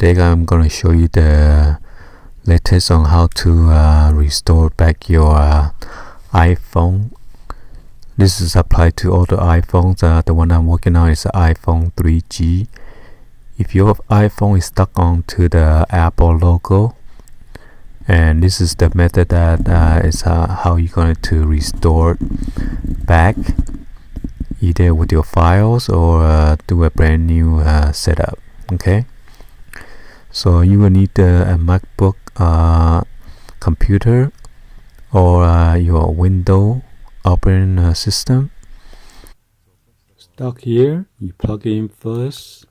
Today I'm going to show you the latest on how to restore back your iPhone. This is applied to all the iPhones. The one I'm working on is the iPhone 3G. If your iPhone is stuck onto the Apple logo, and this is the method that is how you're going to restore back, either with your files or do a brand new setup. Okay, so you will need a MacBook computer or your Windows operating system. Stuck here, you plug it in first.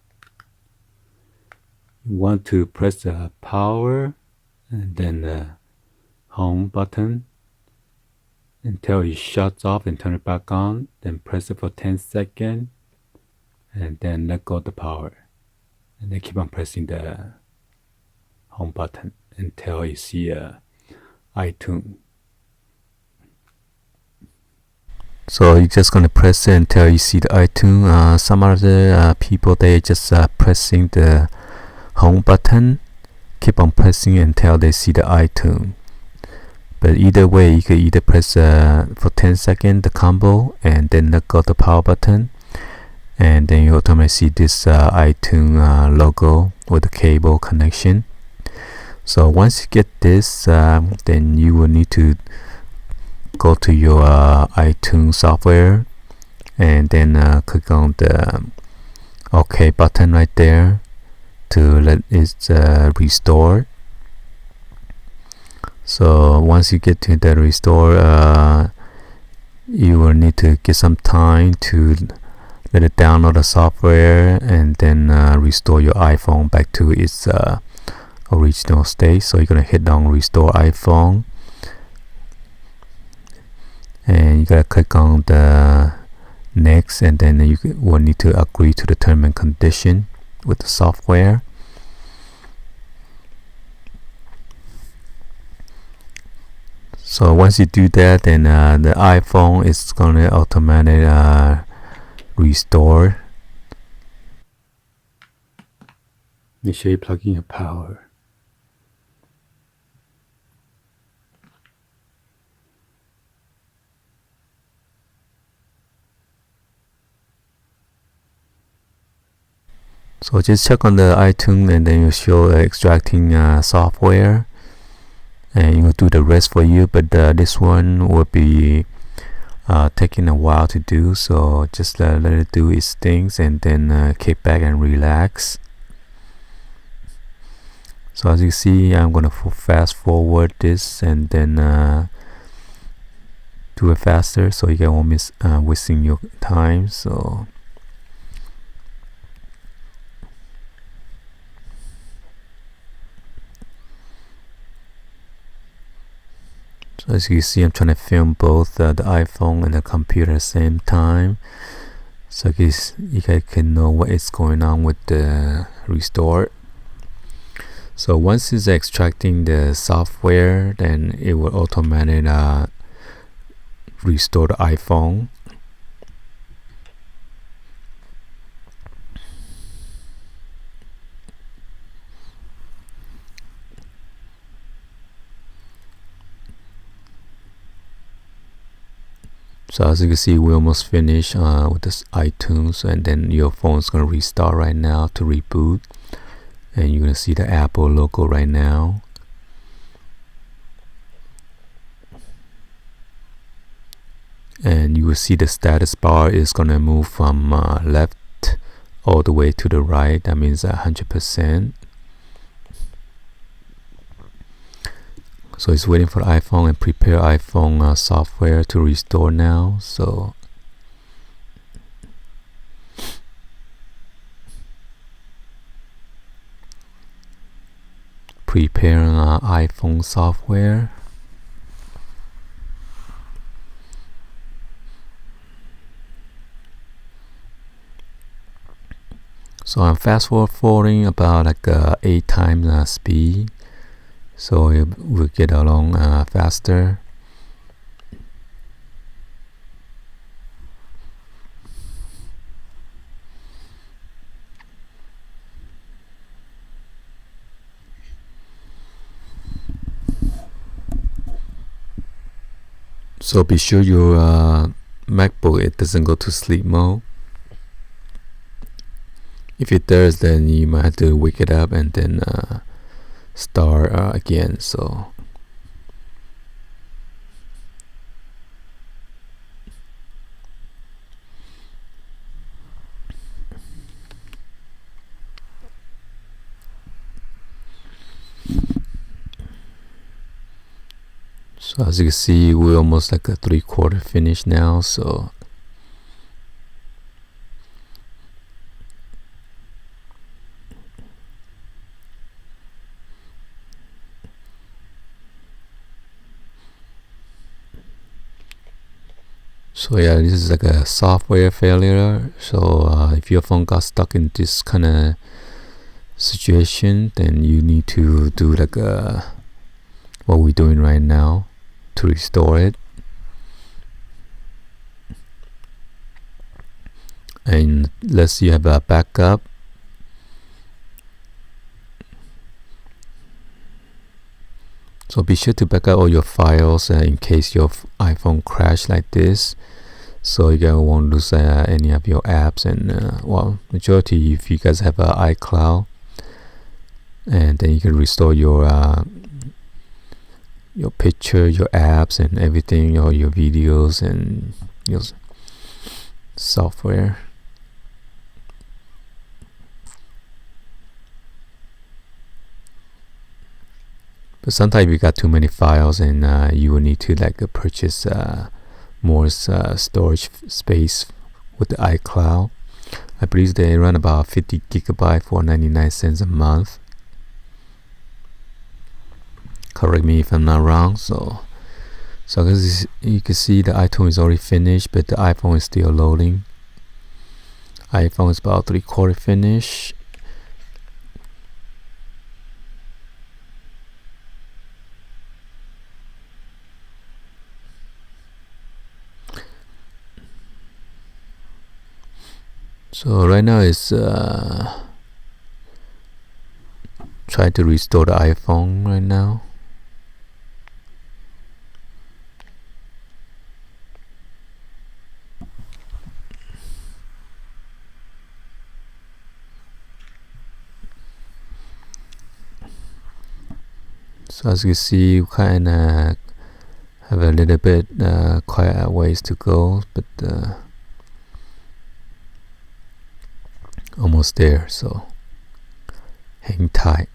You want to press the power and then the home button until it shuts off and turn it back on. Then press it for 10 seconds and then let go of the power. And then keep on pressing the home button until you see iTunes. So you're just gonna press it until you see the iTunes. Some other people, they just pressing the home button, keep on pressing until they see the iTunes. But either way, you could either press for 10 seconds the combo and then let go of the power button, and then you automatically see this iTunes logo with the cable connection. So once you get this, then you will need to go to your iTunes software and then click on the OK button right there to let it restore. So once you get to the restore, you will need to get some time to let it download the software and then restore your iPhone back to its original state. So you're going to hit on restore iPhone, and you gotta click on the next, and then you will need to agree to the term and condition with the software. So once you do that, then the iPhone is gonna automatically restore. Make sure you plug in your power. So just check on the iTunes, and then you show extracting software, and it will do the rest for you. But this one will be taking a while to do, so just let it do its things and then kick back and relax. So as you see, I'm gonna fast forward this and then do it faster so you won't miss wasting your time. So as you see, I'm trying to film both the iPhone and the computer at the same time, so you guys can know what is going on with the restore. So once it's extracting the software, then it will automatically restore the iPhone. So as you can see, we almost finished with this iTunes, and then your phone's gonna restart right now to reboot, and you're gonna see the Apple logo right now. And you will see the status bar is gonna move from left all the way to the right. That means 100%. So it's waiting for the iPhone and prepare iPhone software to restore now. So preparing iPhone software. So I'm fast forwarding about like 8 times speed, so it will get along faster. So be sure your MacBook it doesn't go to sleep mode. If it does, then you might have to wake it up and then start again. So as you can see, we're almost like a 3/4 finish now. So yeah, this is like a software failure. So if your phone got stuck in this kind of situation, then you need to do like what we're doing right now to restore it. And let's say you have a backup. So be sure to back up all your files in case your iPhone crash like this. So you won't lose any of your apps, and well, majority if you guys have iCloud, and then you can restore your picture, your apps, and everything, all your videos and your software. But sometimes you got too many files, and you will need to like purchase more storage space with the iCloud. I believe they run about 50 gigabyte for 99 cents a month. Correct me if I'm not wrong. So as you can see, the iTunes is already finished, but the iPhone is still loading. iPhone is about 3/4 finish. So right now it's trying to restore the iPhone right now. So as you see, we kind of have a little bit quite a ways to go, but almost there, so hang tight.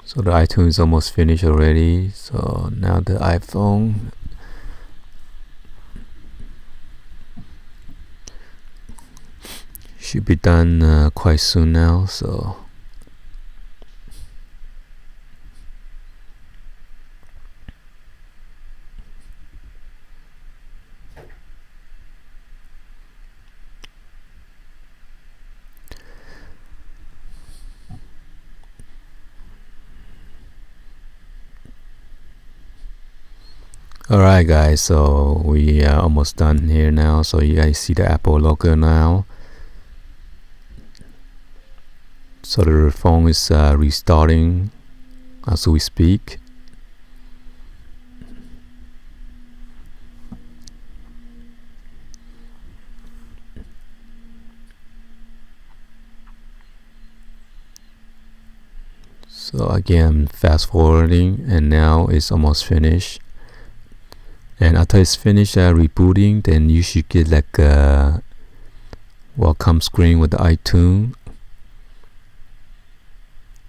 So the iTunes is almost finished already. So now the iPhone should be done quite soon now. So alright guys, so we are almost done here now. So you guys see the Apple logo now. So the phone is restarting as we speak. So again, fast forwarding, and now it's almost finished. And after it's finished rebooting, then you should get like a welcome screen with the iTunes.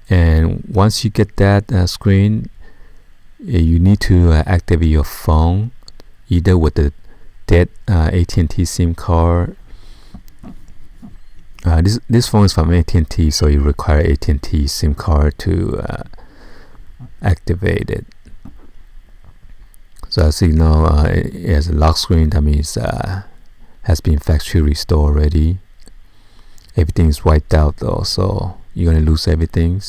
And once you get that screen, you need to activate your phone either with the dead AT&T SIM card. This phone is from AT&T, so you require AT&T SIM card to activate it. So as you know, it has a lock screen. That means has been factory restored already. Everything is wiped out though, so you're gonna lose everything.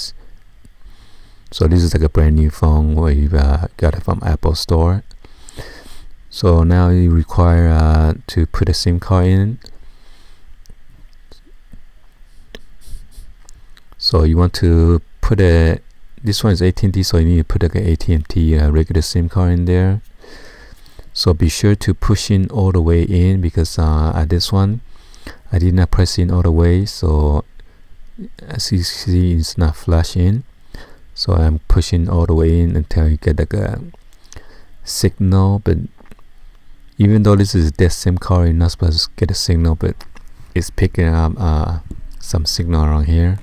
So this is like a brand new phone where you got it from Apple Store. So now you require to put a SIM card in. So you want to put this one is AT&T, so you need to put like a AT&T regular SIM card in there. So be sure to push in all the way in, because at this one I did not press in all the way, so as you see it's not flash in. So I'm pushing all the way in until you get like a signal. But even though this is a dead SIM card, you're not supposed to get a signal, but it's picking up some signal around here.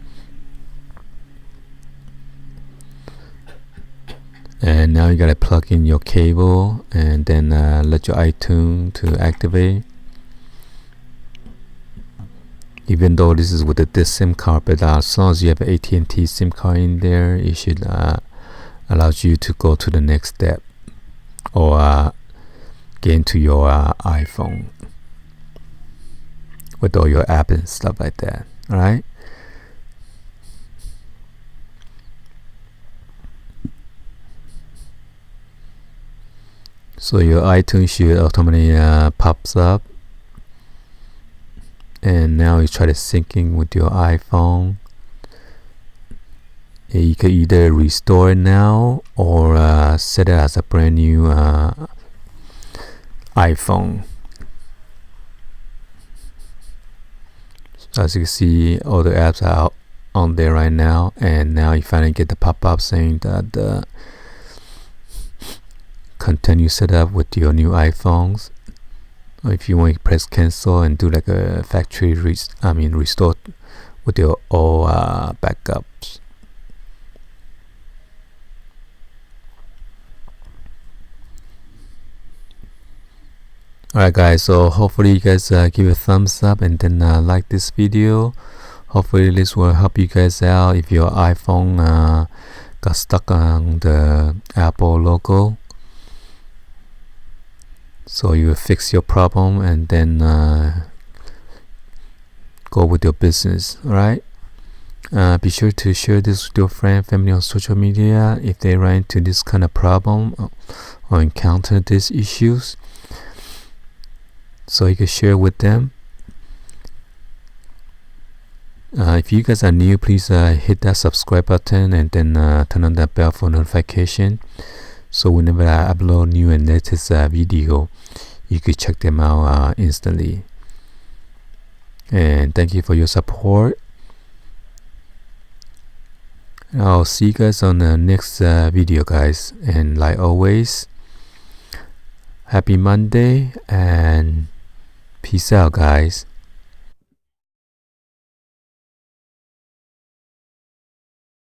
And now you gotta plug in your cable and then let your iTunes to activate. Even though this is with this SIM card, but as long as you have an AT&T SIM card in there, it should allow you to go to the next step, or get into your iPhone with all your apps and stuff like that. Alright? So your iTunes should automatically pops up, and now you try to sync in with your iPhone. You can either restore it now or set it as a brand new iPhone. So as you can see, all the apps are out on there right now, and now you finally get the pop-up saying that the continue setup with your new iPhones. Or if you want to press cancel and do like a factory restore with your all backups. Alright guys, so hopefully you guys give a thumbs up and then like this video. Hopefully this will help you guys out if your iPhone got stuck on the Apple logo. So you fix your problem and then go with your business. Alright, be sure to share this with your friend, family on social media if they run into this kind of problem or encounter these issues, so you can share with them. If you guys are new, please hit that subscribe button and then turn on that bell for notification, so whenever I upload new and latest video, you could check them out instantly. And thank you for your support. I'll see you guys on the next video, guys. And like always, happy Monday and peace out, guys.